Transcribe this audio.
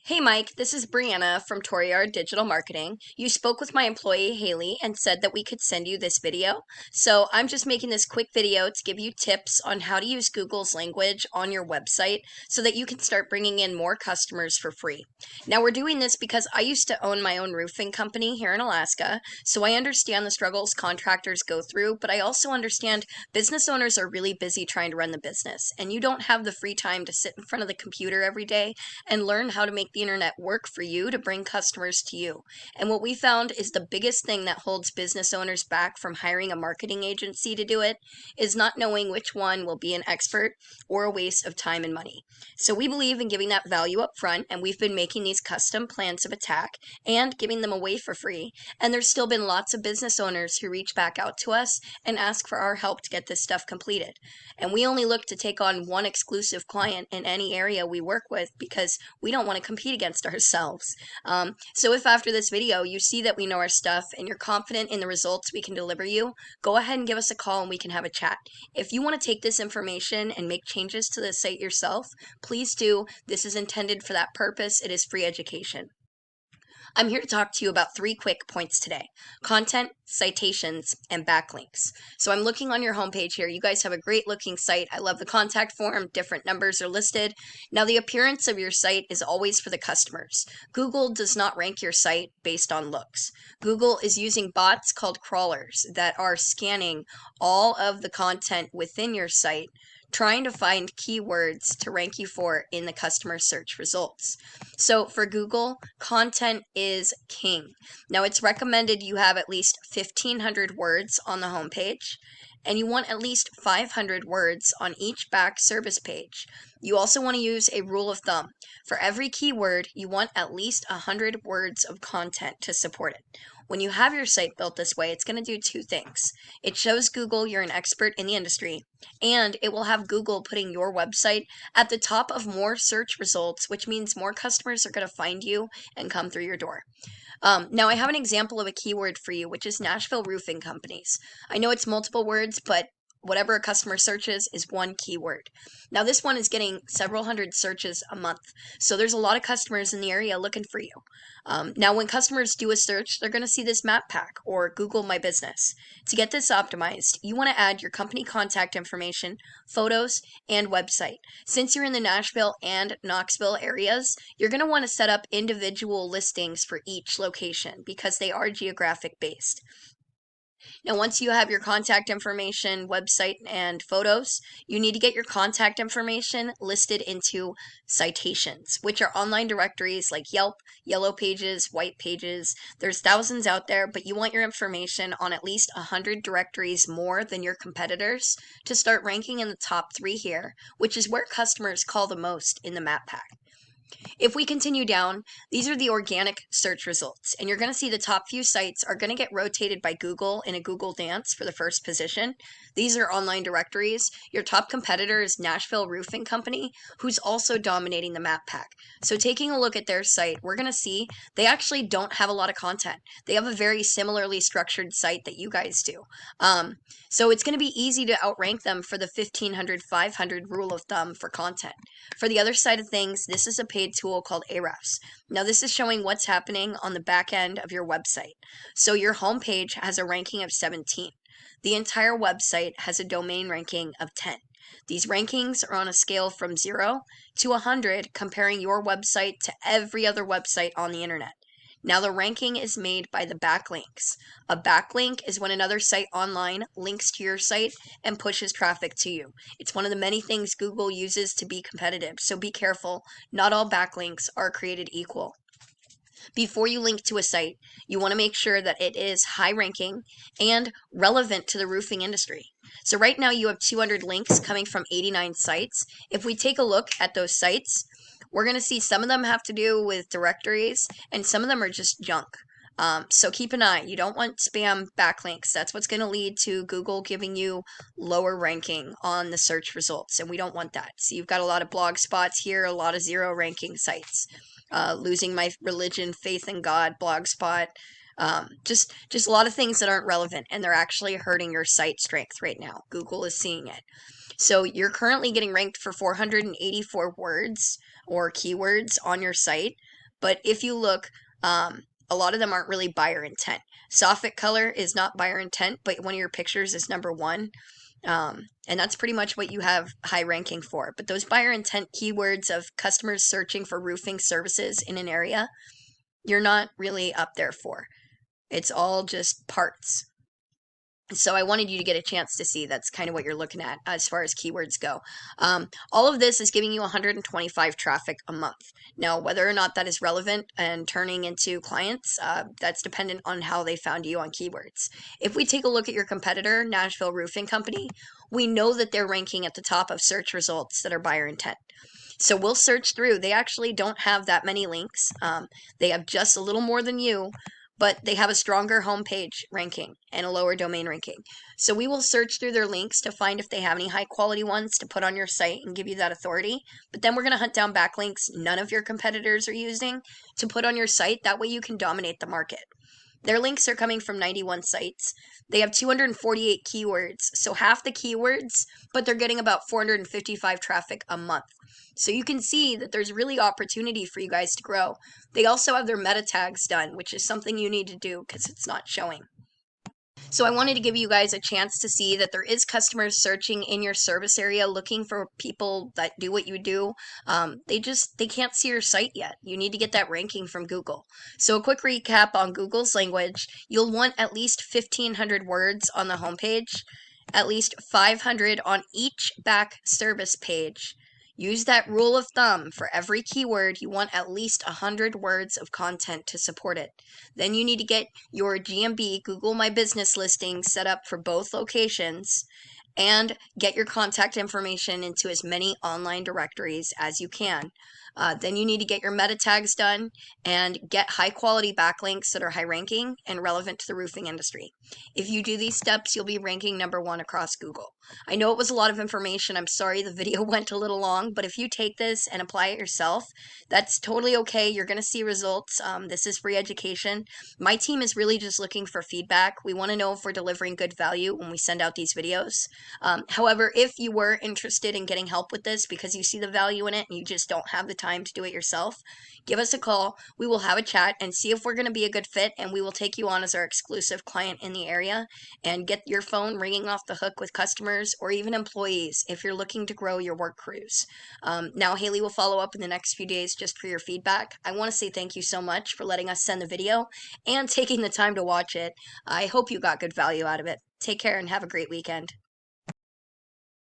Hey Mike, this is Brianna from Toriar Digital Marketing. You spoke with my employee Haley and said that we could send you this video. So I'm just making this quick video to give you tips on how to use Google's language on your website so that you can start bringing in more customers for free. Now we're doing this because I used to own my own roofing company here in Alaska, so I understand the struggles contractors go through, but I also understand business owners are really busy trying to run the business, and you don't have the free time to sit in front of the computer every day and learn how to make the internet work for you to bring customers to you. And what we found is the biggest thing that holds business owners back from hiring a marketing agency to do it is not knowing which one will be an expert or a waste of time and money. So we believe in giving that value up front, and we've been making these custom plans of attack and giving them away for free. And there's still been lots of business owners who reach back out to us and ask for our help to get this stuff completed. And we only look to take on one exclusive client in any area we work with because we don't want to compete against ourselves. So if after this video you see that we know our stuff and you're confident in the results we can deliver you, go ahead and give us a call and we can have a chat. If you want to take this information and make changes to the site yourself, please do. This is intended for that purpose. It is free education. I'm here to talk to you about 3 quick points today: content, citations, and backlinks. So I'm looking on your homepage here. You guys have a great looking site. I love the contact form. Different numbers are listed. Now, the appearance of your site is always for the customers. Google does not rank your site based on looks. Google is using bots called crawlers that are scanning all of the content within your site, trying to find keywords to rank you for in the customer search results. So for Google, content is king. Now it's recommended you have at least 1,500 words on the homepage, and you want at least 500 words on each back service page. You also want to use a rule of thumb. For every keyword, you want at least 100 words of content to support it. When you have your site built this way, it's going to do 2 things. It shows Google you're an expert in the industry, and it will have Google putting your website at the top of more search results, which means more customers are going to find you and come through your door. Now, I have an example of a keyword for you, which is Nashville Roofing Companies. I know it's multiple words, but whatever a customer searches is one keyword. Now, this one is getting several hundred searches a month, so there's a lot of customers in the area looking for you. Now, when customers do a search, they're going to see this map pack or Google My Business. To get this optimized, you want to add your company contact information, photos, and website. Since you're in the Nashville and Knoxville areas, you're going to want to set up individual listings for each location because they are geographic based. Now, once you have your contact information, website, and photos, you need to get your contact information listed into citations, which are online directories like Yelp, Yellow Pages, White Pages. There's thousands out there, but you want your information on at least 100 directories more than your competitors to start ranking in the top 3 here, which is where customers call the most in the map pack. If we continue down, these are the organic search results, and you're going to see the top few sites are going to get rotated by Google in a Google dance for the first position. These are online directories. Your top competitor is Nashville Roofing Company, who's also dominating the map pack. So taking a look at their site, we're going to see they actually don't have a lot of content. They have a very similarly structured site that you guys do. So it's going to be easy to outrank them for the 1,500, 500 rule of thumb for content. For the other side of things, this is a paid tool called Ahrefs. Now, this is showing what's happening on the back end of your website. So your homepage has a ranking of 17. The entire website has a domain ranking of 10. These rankings are on a scale from 0 to 100, comparing your website to every other website on the internet. Now, the ranking is made by the backlinks. A backlink is when another site online links to your site and pushes traffic to you. It's one of the many things Google uses to be competitive, so be careful. Not all backlinks are created equal. Before you link to a site, you want to make sure that it is high ranking and relevant to the roofing industry. So right now you have 200 links coming from 89 sites. If we take a look at those sites, we're going to see some of them have to do with directories and some of them are just junk. So keep an eye. You don't want spam backlinks. That's what's going to lead to Google giving you lower ranking on the search results, and we don't want that. So you've got a lot of blog spots here, a lot of 0 ranking sites. Losing My Religion, Faith in God, Blogspot, just a lot of things that aren't relevant, and they're actually hurting your site strength right now. Google is seeing it. So you're currently getting ranked for 484 words or keywords on your site. But if you look, a lot of them aren't really buyer intent. Soffit color is not buyer intent, but one of your pictures is number one. And that's pretty much what you have high ranking for. But those buyer intent keywords of customers searching for roofing services in an area, you're not really up there for. It's all just parts. So I wanted you to get a chance to see that's kind of what you're looking at as far as keywords go. All of this is giving you 125 traffic a month. Now, whether or not that is relevant and turning into clients, that's dependent on how they found you on keywords. If we take a look at your competitor, Nashville Roofing Company, we know that they're ranking at the top of search results that are buyer intent. So we'll search through. They actually don't have that many links. They have just a little more than you, but they have a stronger homepage ranking and a lower domain ranking. So we will search through their links to find if they have any high quality ones to put on your site and give you that authority. But then we're going to hunt down backlinks none of your competitors are using to put on your site. That way you can dominate the market. Their links are coming from 91 sites. They have 248 keywords, so half the keywords, but they're getting about 455 traffic a month. So you can see that there's really opportunity for you guys to grow. They also have their meta tags done, which is something you need to do because it's not showing. So I wanted to give you guys a chance to see that there is customers searching in your service area looking for people that do what you do. They can't see your site yet. You need to get that ranking from Google. So a quick recap on Google's language. You'll want at least 1,500 words on the homepage, at least 500 on each back service page. Use that rule of thumb. For every keyword, you want at least 100 words of content to support it. Then you need to get your GMB, Google My Business listing, set up for both locations and get your contact information into as many online directories as you can. Then you need to get your meta tags done and get high quality backlinks that are high ranking and relevant to the roofing industry. If you do these steps, you'll be ranking number one across Google. I know it was a lot of information. I'm sorry the video went a little long, but if you take this and apply it yourself, that's totally okay. You're going to see results. This is free education. My team is really just looking for feedback. We want to know if we're delivering good value when we send out these videos. However, if you were interested in getting help with this because you see the value in it and you just don't have the time to do it yourself, give us a call. We will have a chat and see if we're going to be a good fit, and we will take you on as our exclusive client in the area and get your phone ringing off the hook with customers or even employees if you're looking to grow your work crews. Now, Haley will follow up in the next few days just for your feedback. I want to say thank you so much for letting us send the video and taking the time to watch it. I hope you got good value out of it. Take care and have a great weekend.